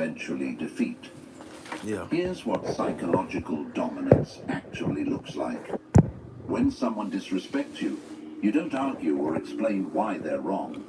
eventually defeat. Yeah. Here's what psychological dominance actually looks like. When someone disrespects you, you don't argue or explain why they're wrong.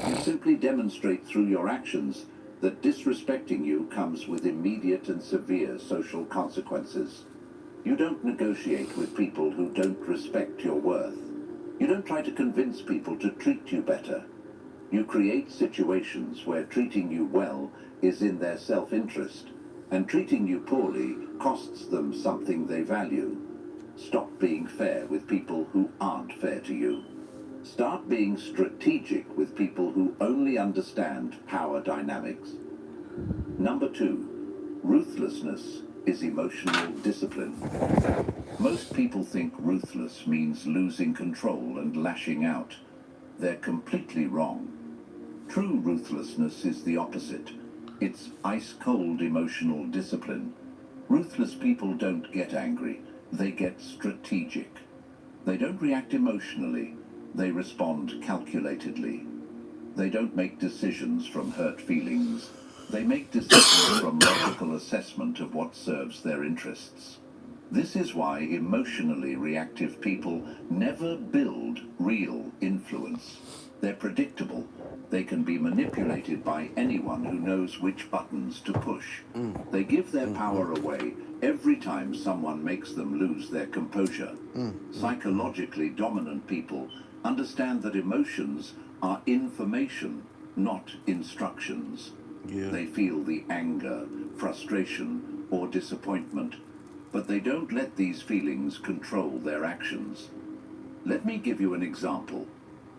You simply demonstrate through your actions that disrespecting you comes with immediate and severe social consequences. You don't negotiate with people who don't respect your worth. You don't try to convince people to treat you better. You create situations where treating you well is in their self-interest, and treating you poorly costs them something they value. Stop being fair with people who aren't fair to you. Start being strategic with people who only understand power dynamics. Number 2, ruthlessness is emotional discipline. Most people think ruthless means losing control and lashing out. They're completely wrong. True ruthlessness is the opposite. It's ice-cold emotional discipline. Ruthless people don't get angry, they get strategic. They don't react emotionally, they respond calculatedly. They don't make decisions from hurt feelings. They make decisions from logical assessment of what serves their interests. This is why emotionally reactive people never build real influence. They're predictable. They can be manipulated by anyone who knows which buttons to push. They give their power away every time someone makes them lose their composure. Psychologically dominant people understand that emotions are information, not instructions. Yeah. They feel the anger, frustration, or disappointment, but they don't let these feelings control their actions. Let me give you an example.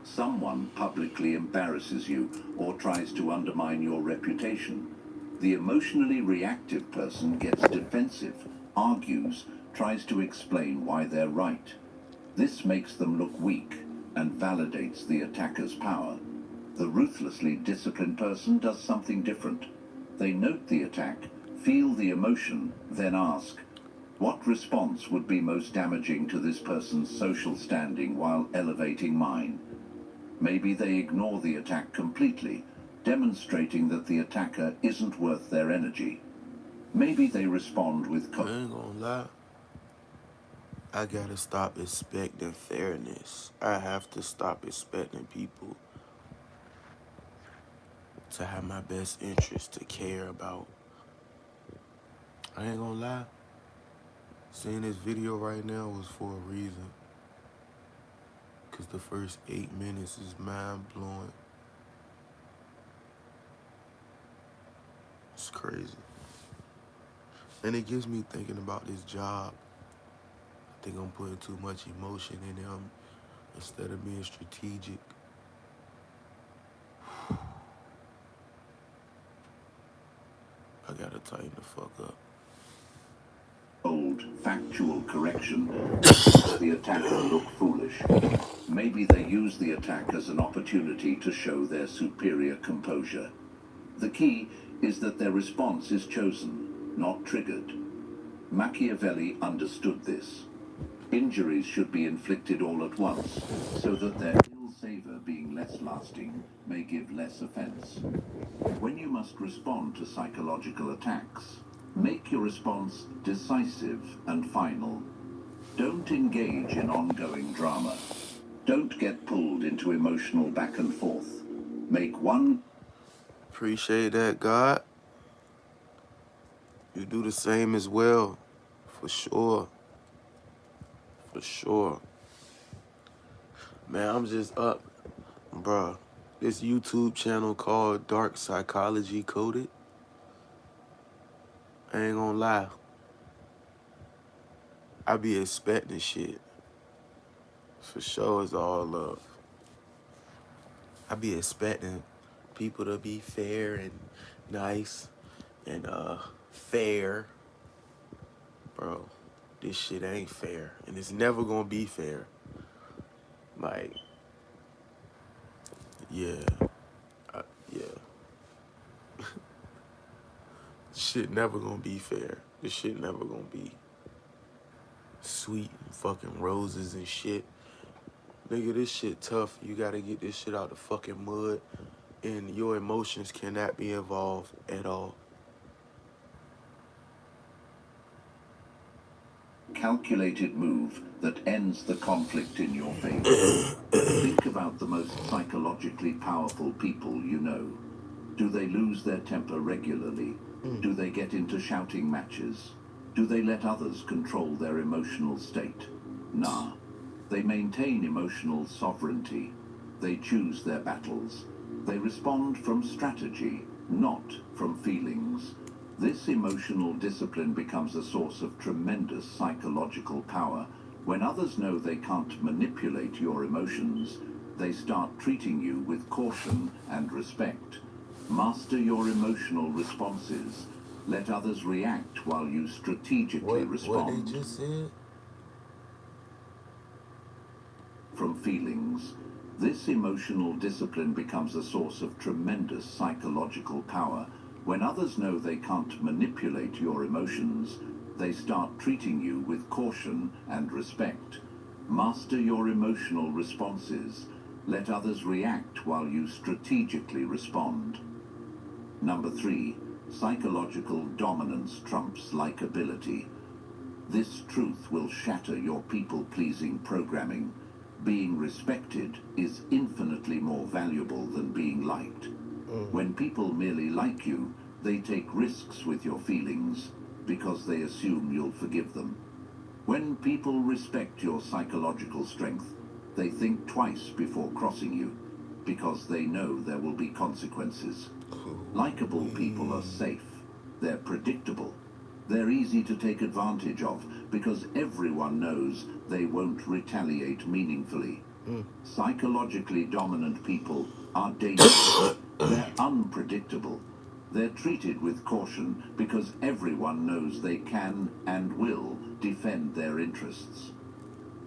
Someone publicly embarrasses you or tries to undermine your reputation. The emotionally reactive person gets defensive, argues, tries to explain why they're right. This makes them look weak and validates the attacker's power. The ruthlessly disciplined person does something different. They note the attack, feel the emotion, then ask, what response would be most damaging to this person's social standing while elevating mine? Maybe they ignore the attack completely, demonstrating that the attacker isn't worth their energy. Maybe they respond with I ain't gonna lie. I gotta stop expecting fairness. I have to stop expecting people to have my best interest to care about. I ain't gonna lie. Seeing this video right now was for a reason. Cause the first 8 minutes is mind blowing. It's crazy. And it gets me thinking about this job. I think I'm putting too much emotion in them instead of being strategic. I gotta tighten the fuck up. old factual correction makes the attacker look foolish. Maybe they use the attack as an opportunity to show their superior composure. The key is that their response is chosen, not triggered. Machiavelli understood this. Injuries should be inflicted all at once, so that their ill savor being less lasting may give less offense. When you must respond to psychological attacks, make your response decisive and final. Don't engage in ongoing drama. Don't get pulled into emotional back and forth. Make one... Appreciate that, God. You do the same as well. For sure. For sure. Man, I'm just up. Bruh, this YouTube channel called Dark Psychology Coded. I ain't gonna lie. I be expecting shit. For sure, it's all love. I be expecting people to be fair and nice and fair. Bro, this shit ain't fair. And it's never gonna be fair. Like, yeah. Yeah. Shit never gonna be fair. This shit never gonna be sweet and fucking roses and shit. Nigga, this shit tough. You gotta get this shit out the fucking mud. And your emotions cannot be involved at all. calculated move that ends the conflict in your favor. Think about the most psychologically powerful people you know. Do they lose their temper regularly? Do they get into shouting matches? Do they let others control their emotional state? Nah. They maintain emotional sovereignty. They choose their battles. They respond from strategy, not from feelings. This emotional discipline becomes a source of tremendous psychological power. When others know they can't manipulate your emotions, they start treating you with caution and respect. Master your emotional responses. Let others react while you strategically respond. What they just said? From feelings, this emotional discipline becomes a source of tremendous psychological power. When others know they can't manipulate your emotions, they start treating you with caution and respect. Master your emotional responses. Let others react while you strategically respond. Number 3, psychological dominance trumps likability. This truth will shatter your people-pleasing programming. Being respected is infinitely more valuable than being liked. When people merely like you, they take risks with your feelings because they assume you'll forgive them. When people respect your psychological strength, they think twice before crossing you because they know there will be consequences. Likeable people are safe. They're predictable. They're easy to take advantage of because everyone knows they won't retaliate meaningfully. Psychologically dominant people are dangerous. They're unpredictable. They're treated with caution because everyone knows they can and will defend their interests.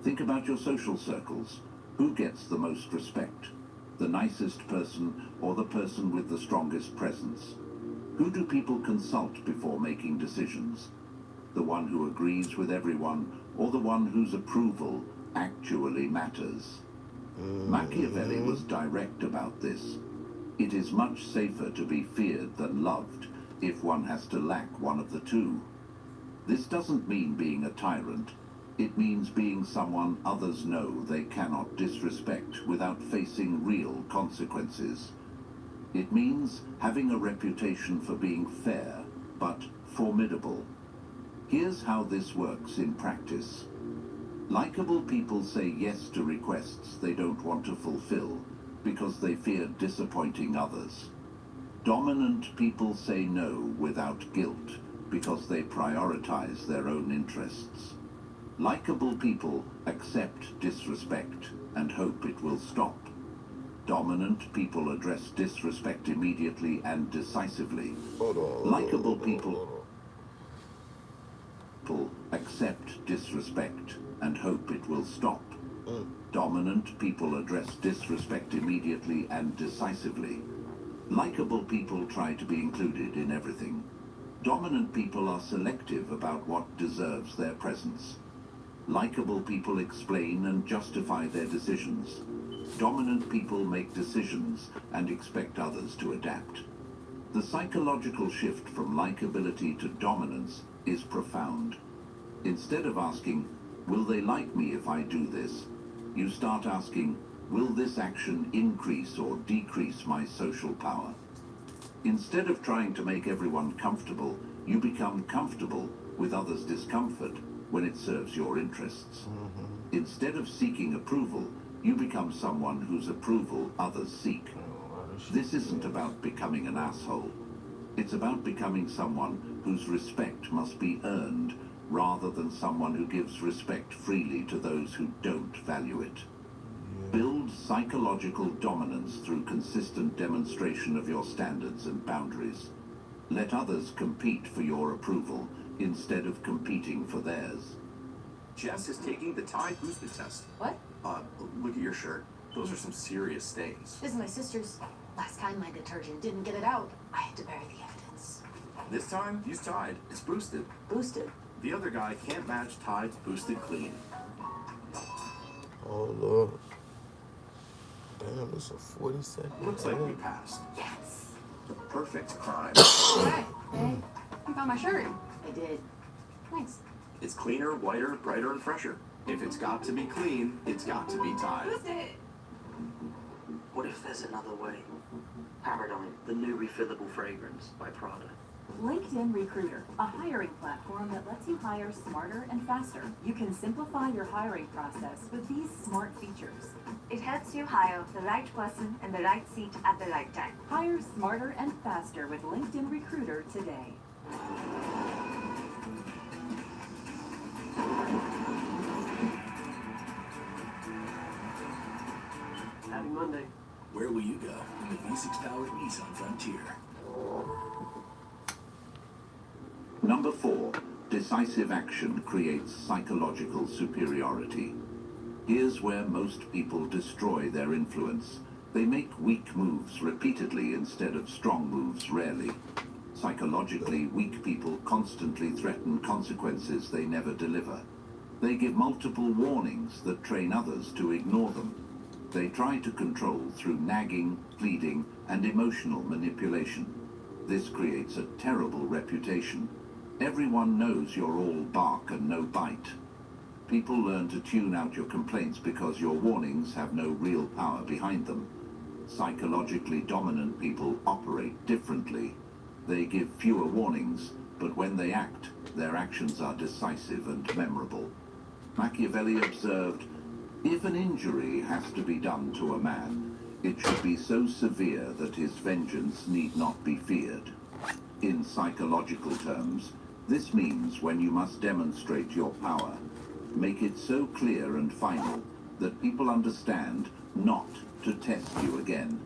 Think about your social circles. Who gets the most respect? The nicest person or the person with the strongest presence? Who do people consult before making decisions? The one who agrees with everyone or the one whose approval actually matters? Machiavelli was direct about this. It is much safer to be feared than loved if one has to lack one of the two. This doesn't mean being a tyrant. It means being someone others know they cannot disrespect without facing real consequences. It means having a reputation for being fair, but formidable. Here's how this works in practice. Likable people say yes to requests they don't want to fulfill because they fear disappointing others. Dominant people say no without guilt because they prioritize their own interests. Likable people accept disrespect and hope it will stop. Dominant people address disrespect immediately and decisively. Likable people accept disrespect and hope it will stop. Dominant people address disrespect immediately and decisively. Likable people try to be included in everything. Dominant people are selective about what deserves their presence. Likable people explain and justify their decisions. Dominant people make decisions and expect others to adapt. The psychological shift from likability to dominance is profound. Instead of asking, will they like me if I do this? You start asking, will this action increase or decrease my social power? Instead of trying to make everyone comfortable, you become comfortable with others' discomfort when it serves your interests. Instead of seeking approval, you become someone whose approval others seek. This isn't about becoming an asshole. It's about becoming someone whose respect must be earned rather than someone who gives respect freely to those who don't value it. Build psychological dominance through consistent demonstration of your standards and boundaries. Let others compete for your approval instead of competing for theirs. Jess is taking the Tide boosted test. What? Look at your shirt. Those are some serious stains. This is my sister's. Last time my detergent didn't get it out, I had to bury the evidence. This time, use Tide. It's boosted. Boosted. The other guy can't match Tide's boosted clean. Oh, Lord. Damn, it's a 40-second. Looks like we passed. Yes. The perfect crime. Hey, you found my shirt. I did. Thanks. It's cleaner, whiter, brighter, and fresher. If it's got to be clean, it's got to be Tide. What if there's another way? Paradigm, the new refillable fragrance by Prada. LinkedIn Recruiter, a hiring platform that lets you hire smarter and faster. You can simplify your hiring process with these smart features. It helps you hire the right person in the right seat at the right time. Hire smarter and faster with LinkedIn Recruiter today. Happy Monday. Where will you go in the V6-powered Nissan Frontier? Number 4. Decisive action creates psychological superiority. Here's where most people destroy their influence. They make weak moves repeatedly instead of strong moves rarely. Psychologically weak people constantly threaten consequences they never deliver. They give multiple warnings that train others to ignore them. They try to control through nagging, pleading, and emotional manipulation. This creates a terrible reputation. Everyone knows you're all bark and no bite. People learn to tune out your complaints because your warnings have no real power behind them. Psychologically dominant people operate differently. They give fewer warnings, but when they act, their actions are decisive and memorable. Machiavelli observed, "If an injury has to be done to a man, it should be so severe that his vengeance need not be feared." In psychological terms, this means when you must demonstrate your power, make it so clear and final that people understand not to test you again.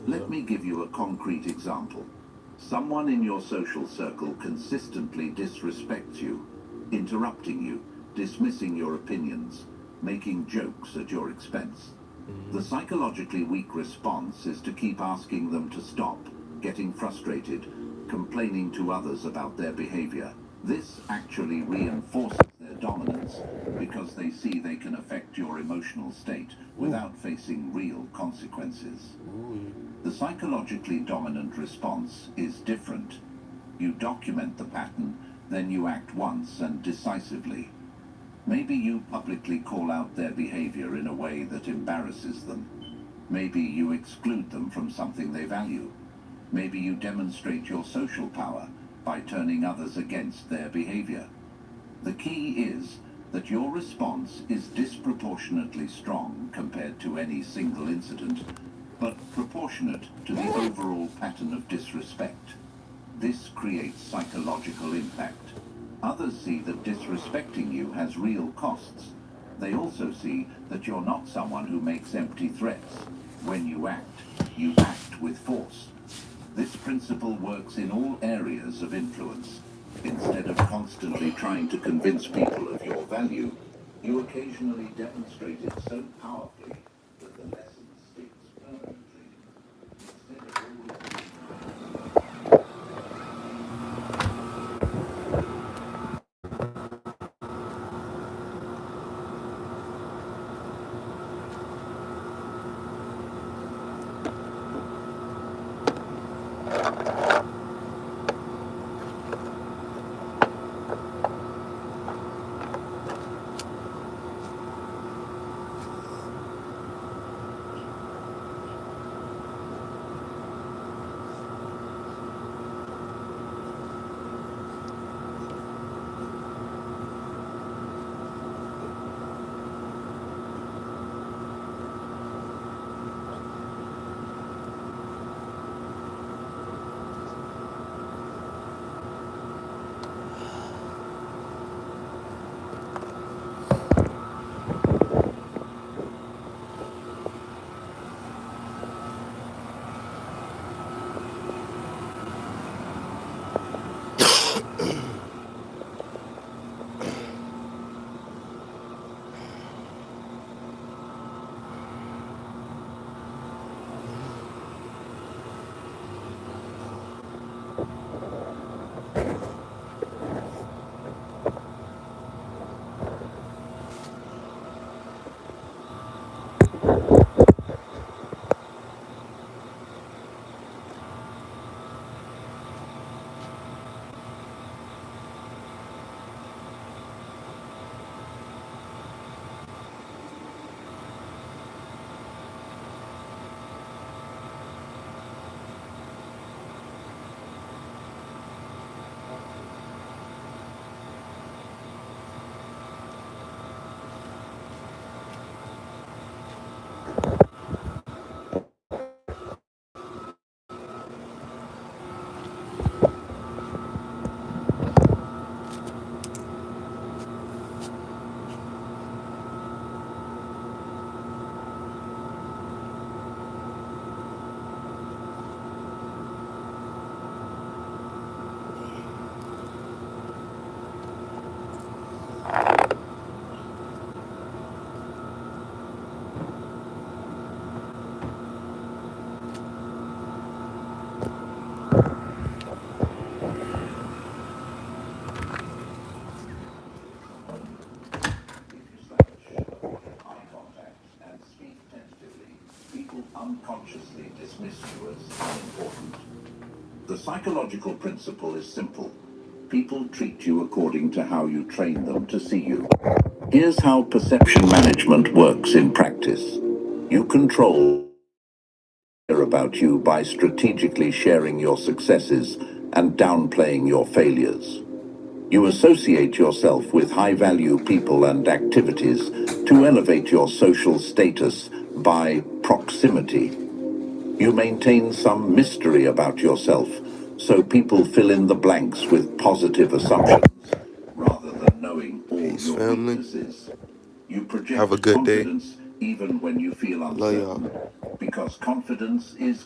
Let me give you a concrete example. Someone in your social circle consistently disrespects you, interrupting you, dismissing your opinions, making jokes at your expense. The psychologically weak response is to keep asking them to stop, getting frustrated, complaining to others about their behavior. This actually reinforces their dominance because they see they can affect your emotional state without facing real consequences. The psychologically dominant response is different. You document the pattern, then you act once and decisively. Maybe you publicly call out their behavior in a way that embarrasses them. Maybe you exclude them from something they value. Maybe you demonstrate your social power by turning others against their behavior. The key is that your response is disproportionately strong compared to any single incident, but proportionate to the overall pattern of disrespect. This creates psychological impact. Others see that disrespecting you has real costs. They also see that you're not someone who makes empty threats. When you act with force. This principle works in all areas of influence. Instead of constantly trying to convince people of your value, you occasionally demonstrate it so powerfully that the lesson sticks permanently. Instead of always dismiss you as unimportant. The psychological principle is simple. People treat you according to how you train them to see you. Here's how perception management works in practice. You control about you by strategically sharing your successes and downplaying your failures. You associate yourself with high-value people and activities to elevate your social status by proximity. You maintain some mystery about yourself, so people fill in the blanks with positive assumptions rather than knowing all Peace, your family. weaknesses. You project Have a good day. confidence even when you feel Love y'all. uncertain, because confidence is